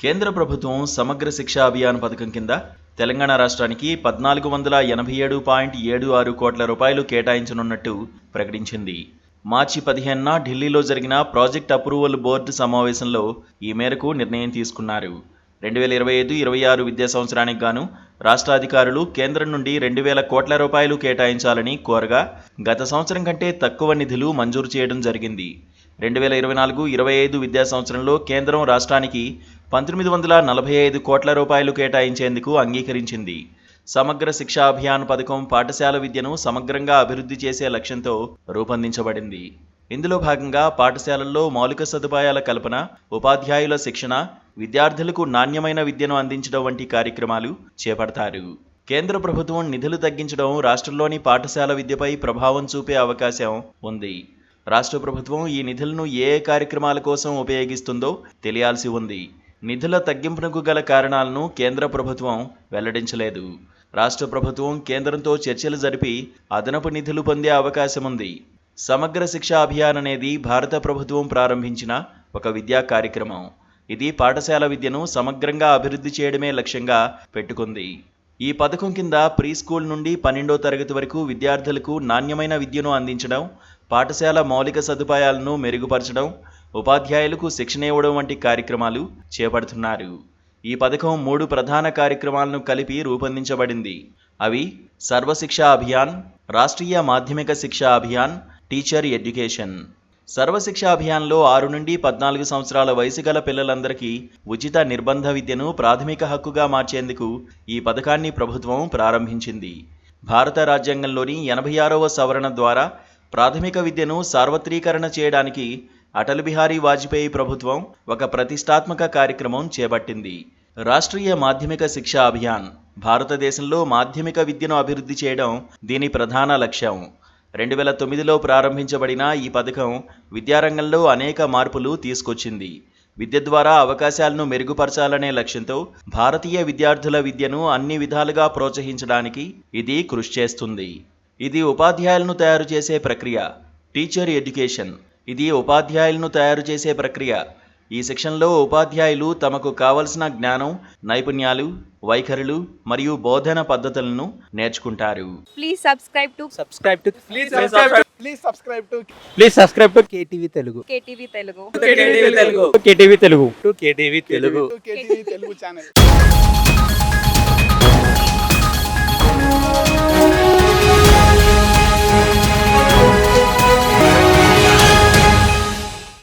కేంద్ర ప్రభుత్వం సమగ్ర శిక్షా అభియాన్ పథకం కింద తెలంగాణ రాష్ట్రానికి 1487.76 కోట్ల రూపాయలు కేటాయించనున్నట్టు ప్రకటించింది. మార్చి 15న ఢిల్లీలో జరిగిన ప్రాజెక్ట్ అప్రూవల్ బోర్డు సమావేశంలో ఈ మేరకు నిర్ణయం తీసుకున్నారు. 2025-26 విద్యా సంవత్సరానికి గాను రాష్ట్ర అధికారులు కేంద్రం నుండి 2,000 కోట్ల రూపాయలు కేటాయించాలని కోరగా గత సంవత్సరం కంటే తక్కువ నిధులు మంజూరు చేయడం జరిగింది. 2024-25 విద్యా సంవత్సరంలో కేంద్రం రాష్ట్రానికి 1,945 కోట్ల రూపాయలు కేటాయించేందుకు అంగీకరించింది. సమగ్ర శిక్షా అభియాన్ పథకం పాఠశాల విద్యను సమగ్రంగా అభివృద్ధి చేసే లక్ష్యంతో రూపొందించబడింది. ఇందులో భాగంగా పాఠశాలల్లో మౌలిక సదుపాయాల కల్పన, ఉపాధ్యాయుల శిక్షణ, విద్యార్థులకు నాణ్యమైన విద్యను అందించడం వంటి కార్యక్రమాలు చేపడతారు. కేంద్ర ప్రభుత్వం నిధులు తగ్గించడం రాష్ట్రంలోని పాఠశాల విద్యపై ప్రభావం చూపే అవకాశం ఉంది. రాష్ట్ర ప్రభుత్వం ఈ నిధులను ఏ కార్యక్రమాల కోసం ఉపయోగిస్తుందో తెలియాల్సి ఉంది. నిధుల తగ్గింపునకు గల కారణాలను కేంద్ర ప్రభుత్వం వెల్లడించలేదు. రాష్ట్ర ప్రభుత్వం కేంద్రంతో చర్చలు జరిపి అదనపు నిధులు పొందే అవకాశం ఉంది. సమగ్ర శిక్షా అభియాన్ అనేది భారత ప్రభుత్వం ప్రారంభించిన ఒక విద్యా కార్యక్రమం. ఇది పాఠశాల విద్యను సమగ్రంగా అభివృద్ధి చేయడమే లక్ష్యంగా పెట్టుకుంది. ఈ పథకం కింద ప్రీ స్కూల్ నుండి 12వ తరగతి వరకు విద్యార్థులకు నాణ్యమైన విద్యను అందించడం, పాఠశాల మౌలిక సదుపాయాలను మెరుగుపరచడం, ఉపాధ్యాయులకు శిక్షణ ఇవ్వడం వంటి కార్యక్రమాలు చేపడుతున్నారు. ఈ పథకం 3 ప్రధాన కార్యక్రమాలను కలిపి రూపొందించబడింది. అవి సర్వశిక్షా అభియాన్, రాష్ట్రీయ మాధ్యమిక శిక్షా అభియాన్, టీచర్ ఎడ్యుకేషన్. సర్వశిక్షా అభియాన్లో 6 నుండి 14 సంవత్సరాల వయసు గల పిల్లలందరికీ ఉచిత నిర్బంధ విద్యను ప్రాథమిక హక్కుగా మార్చేందుకు ఈ పథకాన్ని ప్రభుత్వం ప్రారంభించింది. భారత రాజ్యాంగంలోని 86వ సవరణ ద్వారా ప్రాథమిక విద్యను సార్వత్రీకరణ చేయడానికి అటల్ బిహారీ వాజ్పేయి ప్రభుత్వం ఒక ప్రతిష్టాత్మక కార్యక్రమం చేపట్టింది. రాష్ట్రీయ మాధ్యమిక శిక్షా అభియాన్ భారతదేశంలో మాధ్యమిక విద్యను అభివృద్ధి చేయడం దీని ప్రధాన లక్ష్యం. 2009లో ప్రారంభించబడిన ఈ పథకం విద్యారంగంలో అనేక మార్పులు తీసుకొచ్చింది. విద్య ద్వారా అవకాశాలను మెరుగుపరచాలనే లక్ష్యంతో భారతీయ విద్యార్థుల విద్యను అన్ని విధాలుగా ప్రోత్సహించడానికి ఇది కృషి చేస్తుంది. ఇది ఉపాధ్యాయులను తయారు చేసే ప్రక్రియ. టీచర్ ఎడ్యుకేషన్ ఇది ఉపాధ్యాయులను తయారు చేసే ప్రక్రియ. ఈ సెక్షన్లో ఉపాధ్యాయులు తమకు కావలసిన జ్ఞానం, నైపుణ్యాలు, వైఖరులు మరియు బోధన పద్ధతులను నేర్చుకుంటారు. Please subscribe to KTV Telugu. KTV Telugu. KTV Telugu channel.